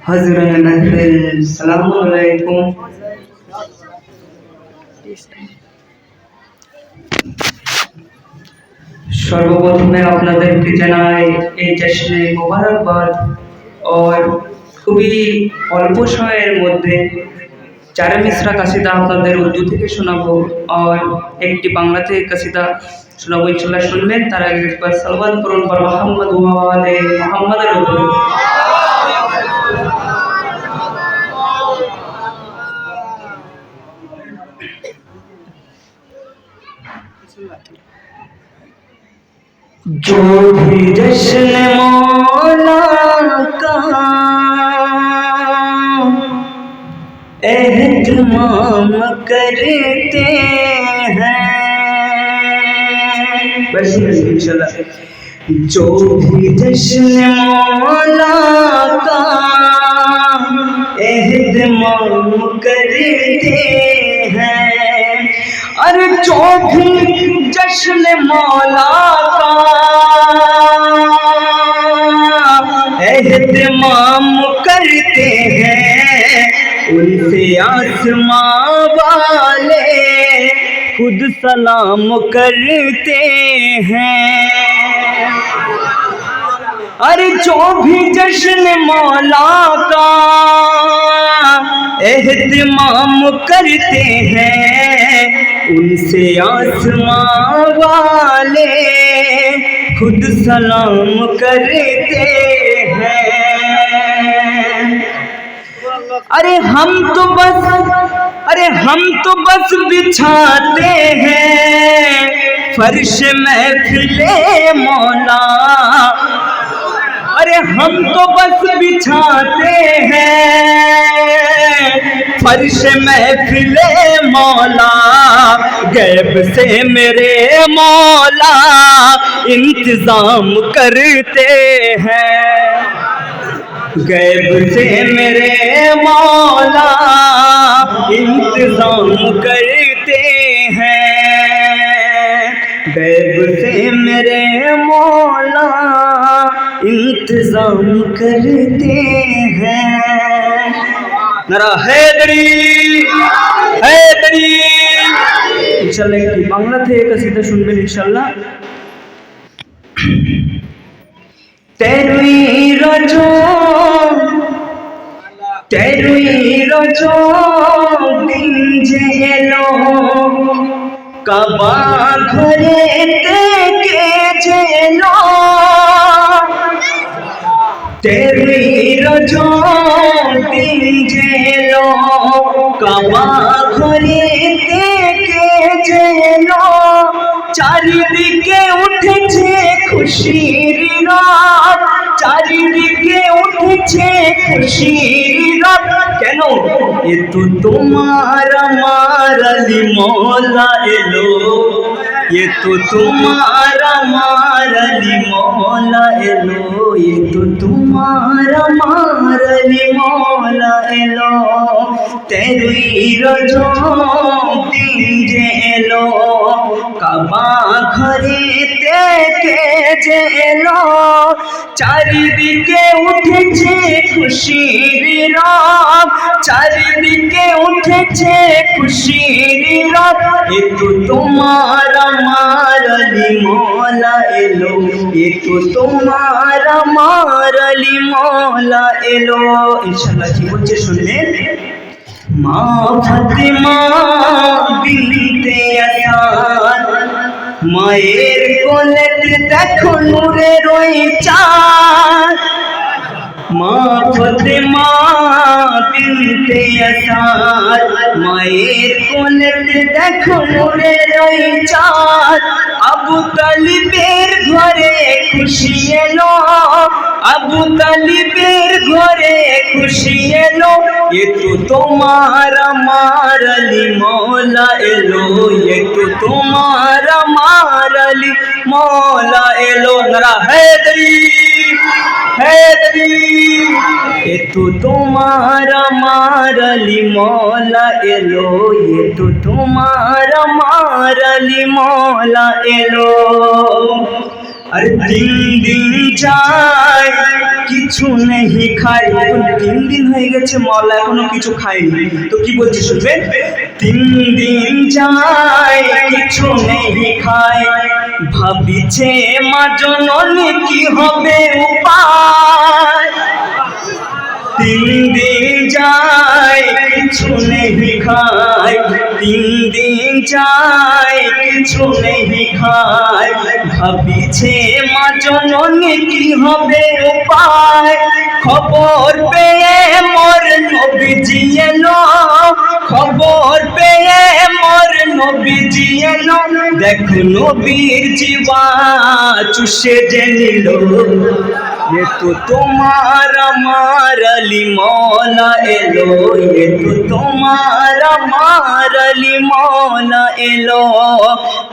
হাজিরান মাহফিল, আসসালামু আলাইকুম। সর্বপ্রথমে আপনাদেরকে জানাই এই জশ্নে মোবারকবাদ। और খুবই অল্প সময়ের মধ্যে 4 মিসরা কাসিদা আপনাদের উর্দু থেকে শোনাবো और একটি বাংলা থেকে কাসিদা শোনাবো, ইনশাআল্লাহ শুনবেন। তার আগে একবার সালাওয়াত পড়ুন পর মুহাম্মদ ওয়া আলে মুহাম্মাদের উপর। जो भी जश्न मौला का एहतमाम करते हैं, बस इंशाल्लाह। जो भी जश्न मौला का एहतमाम करते हैं, अरे जो भी जश्न मौला का एहतमाम करते हैं, उनसे आसमां वाले खुद सलाम करते हैं। अरे जो भी जश्न मौला का एहतमाम करते हैं, उनसे आसमां वाले खुद सलाम करते हैं। अरे हम तो बस बिछाते हैं फर्श महफिले मौला। अरे हम तो बस बिछाते हैं फर्श महफिले मौला, गैब से मेरे मौला इंतजाम करते हैं। गैब से मेरे मौला इंतजाम करते हैं। गैब से मेरे मौला इंतजाम करते हैं। नारा हैदरी हैदरी। इंशाल्लाह একটি বাংলা থেকে কাসিদা শুনবেন ইনশাআল্লাহ। তেরুই রজব দিন যে এলো, কাবা ঘরে থেকে যে এলো। তেরুই রজব দিন যে এলো, কাবা ঘরে থেকে যে এলো। চারিদিকে উঠেছে খুশির রাত, চারিদিকে উঠেছে খুশির রাত। কেন? এ তো তোমার আমার আলী মওলা এলো, ये तो तुम्हारा मारली मौला एलो, ये तो तुम्हारा मारली मौला एलो। तेरुई रजब दिन जे एलो, काबा घरे থেকে যে এলো। চারিদিকে উঠেছে খুশির রব, চারিদিকে উঠেছে খুশির রব। এ তো তোমার আমার আলী মওলা এলো, এ তো তোমার আমার আলী মওলা এলো। ইনশাআল্লাহ কি বলছে শুনবেন। মা ফাতেমা বিনতে আসাদ, মায়ের কোলেতে দেখো নূরের ওই চাঁদ। মা ফাতেমা বিনতে আসাদ, মায়ের কোলেতে দেখো নূরের ওই চাঁদ। আবু তালিবের ঘরে খুশি এলো, আবু তালিবের ঘরে খুশি এলো। ये तो तुम्हारा আমার আলী মওলা এলো, ये तो तुम्हारा আমার আলী মওলা এলো। নারা हैदरी हैदरी। ये तो तुम्हारा আমার আলী মওলা এলো, ये तो तुम्हारा আমার আলী মওলা এলো। अरे 3 दिन যায় কিছু নেই খাই, 3 दिन হয়ে গেছে মওলা এখনো কিছু খাইনি। তো কি বলছি শুনবেন, 3 दिन যায় কিছু নেই খাই, ভাবিছে মা জননী কি হবে উপায়। 3 दिन যায় কিছু নেই খাই, 3 दिन যায় কিছু নেই খাই, ভাবিছে মা জননী কি হবে উপায়। খবর পেয়ে মোর নবীজি এলো, খবর পেয়ে মোর নবীজি এলো, দেখো নবীর জিবা চুষে যে নিল। ये तो तुम्हारा मारली मौला एलो, ये तो तुम्हारा मारली मौला एलो,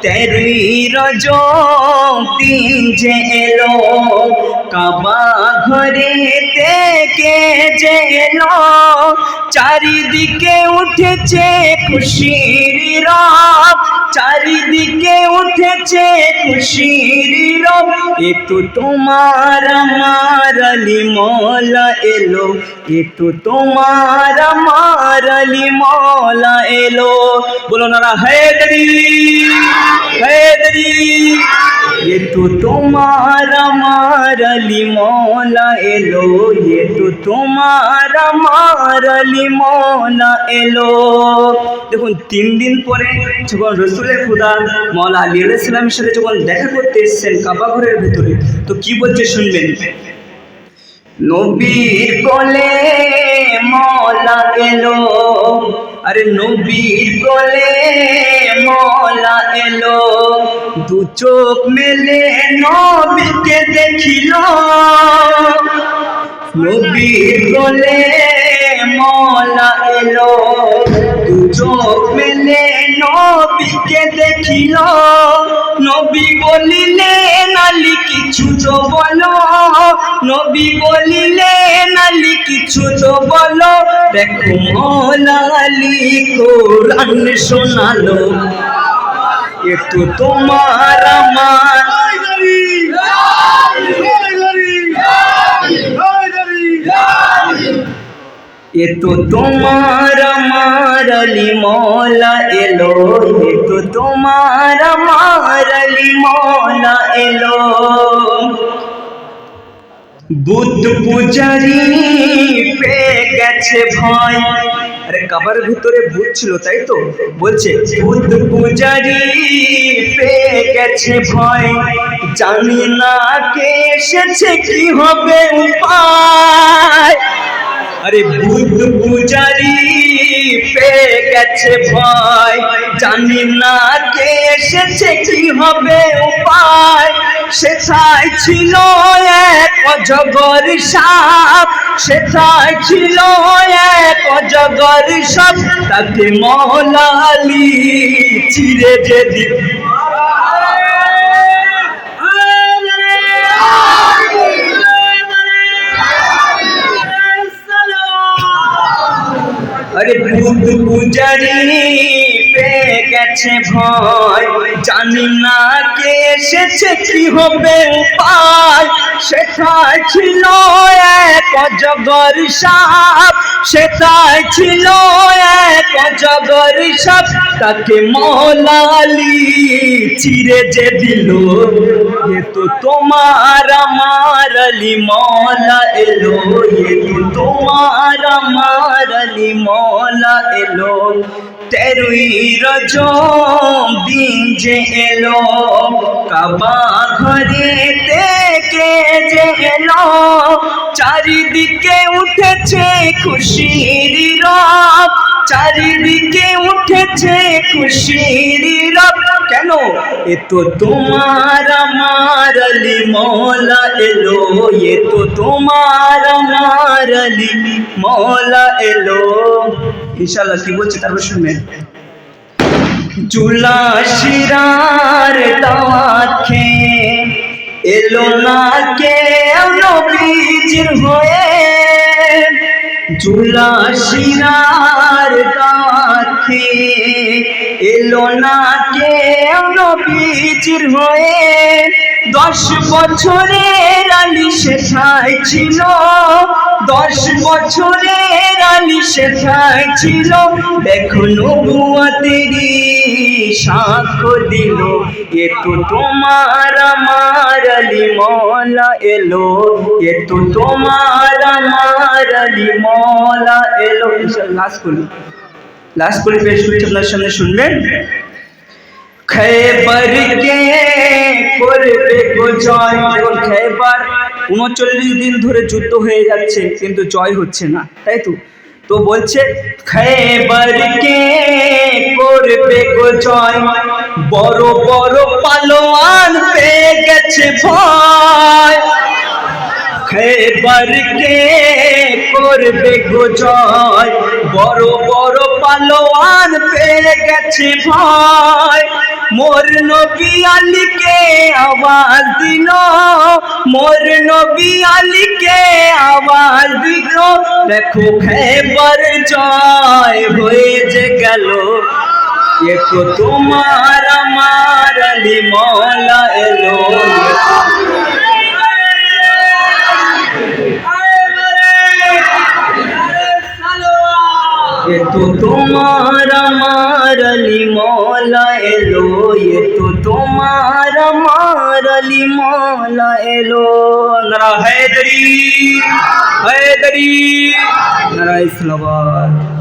तेरी रजो दिन जे एलो, काबा घरे থেকে যে এলো, চারিদিকে উঠেছে খুশির রব, চারিদিকে উঠেছে খুশির রব। এ তো তোমার আমার আলি মওলা এলো, এ তো তোমার আমার আলি মওলা এলো। বলো না हैदरी हैदरी, ये तो তোমার আমার আলি মওলা এলো, ये तो তোমার আমার আলি মওলা এলো। দেখুন 3 दिन পরে যখন রসুলের খুদা মওলা আলী আলাইহিস সালামের সাথে যখন দেখা করতে এসেছেন কাবা ঘরের ভেতরে, তো কি বলছে শুনবেন। নবীর কোলে মওলা এলো, আরে নবীর কোলে মওলা এলো, দু চোখ মেলে নবীকে দেখিল, নবীর কোলে মওলা এলো, দু চোখ মেলে নবীকে দেখিল, নবী বলিলেন আলী কিছু তো বলো, নবী বলিলেন আলী কিছু তো বলো, দেখো মওলা আলী কোরআন শোনালো, এ তো তোমার আমার ये तो तुम्हार আমার আলি মওলা এলো, ये तो তোমার আমার আলি মওলা এলো। বুদ্ধ পূজারি পেয়ে গেছে ভয়, আরে কাবার ভিতরে ভূত ছিল তাই তো বলছে, বুদ্ধ পূজারি পেয়ে গেছে ভয়, জানি না কে এসেছে কি হবে উপায়। আরে বুদ্ধ পূজারি পেয়ে গেছে ভয়, জানি না কে এসেছে কি হবে উপায়। সেথায় ছিল এক অজগর সাপ, সেথায় ছিল এক অজগর সাপ, তাকে মওলা আলী চিরে যে দিল। আরে বুদ্ধ পূজারি পেয়ে গেছে ভয়, জানি না কে এসেছে কি হবে উপায়। সেথায় ছিল এক অজগর সাপ, সেথায় ছিল এক অজগর সাপ, তাকে মওলা আলী চিরে যে দিল। ये तो তোমার আমার আলি মওলা এলো, ये तो তোমার আমার আলি মওলা এলো, 13ই রজব দিন যে এলো, কাবা ঘরে থেকে যে এলো, চারিদিকে উঠেছে খুশির রব, চারিদিকে উঠেছে খুশির রব। কেন, এ তো তোমার আমার আলি মওলা এলো, এ তো তোমার আমার আলি মওলা এলো। ইনশাআল্লাহ কি বলছে তারপর শুনবেন। জুলা শিরার দাওয়াত খেয়ে এলো না কেউ নবীজির হয়ে, জুলা শিরার দাওয়াত খেয়ে এলো না কেউ নবীজির হয়ে, 10 বছরের আলী সেথায় ছিল, 10 বছরের আলী সেথায় ছিল, দেখো নবুয়তেরই সাক্ষ্য দিল। এ তো তোমার আমার আলী মওলা এলো, এ তো তোমার আমার আলী মওলা এলো। লাস্ট করে পেশ করছি আপনার সামনে, শুনবেন। খৈবর কে করবে গো জয়। দেখুন খৈবর 39 দিন ধরে যুদ্ধ হয়ে যাচ্ছে কিন্তু জয় হচ্ছে না, তাই তো। তো বলছে খৈবর কে করবে গো জয়, বড় বড় পালোয়ান পেয়ে গেছে ভয়। খৈবর কে করবে গো জয়, বড় বড় পালোয়ান পেয়ে গেছে ভয়। মোর নবী আলীকে আওয়াজ দিল, মোর নবী আলীকে আওয়াজ দিল, দেখো খৈবর জয় হয়ে যে গেল। এ তো তোমার আমার আলী মওলা এলো। ये तो तुम्हारा मार अली मौला एलो, ये तो तुम्हारा मार अली मौला एलो। नारा हैदरी, हैदरी, नारा इस्लामाबाद।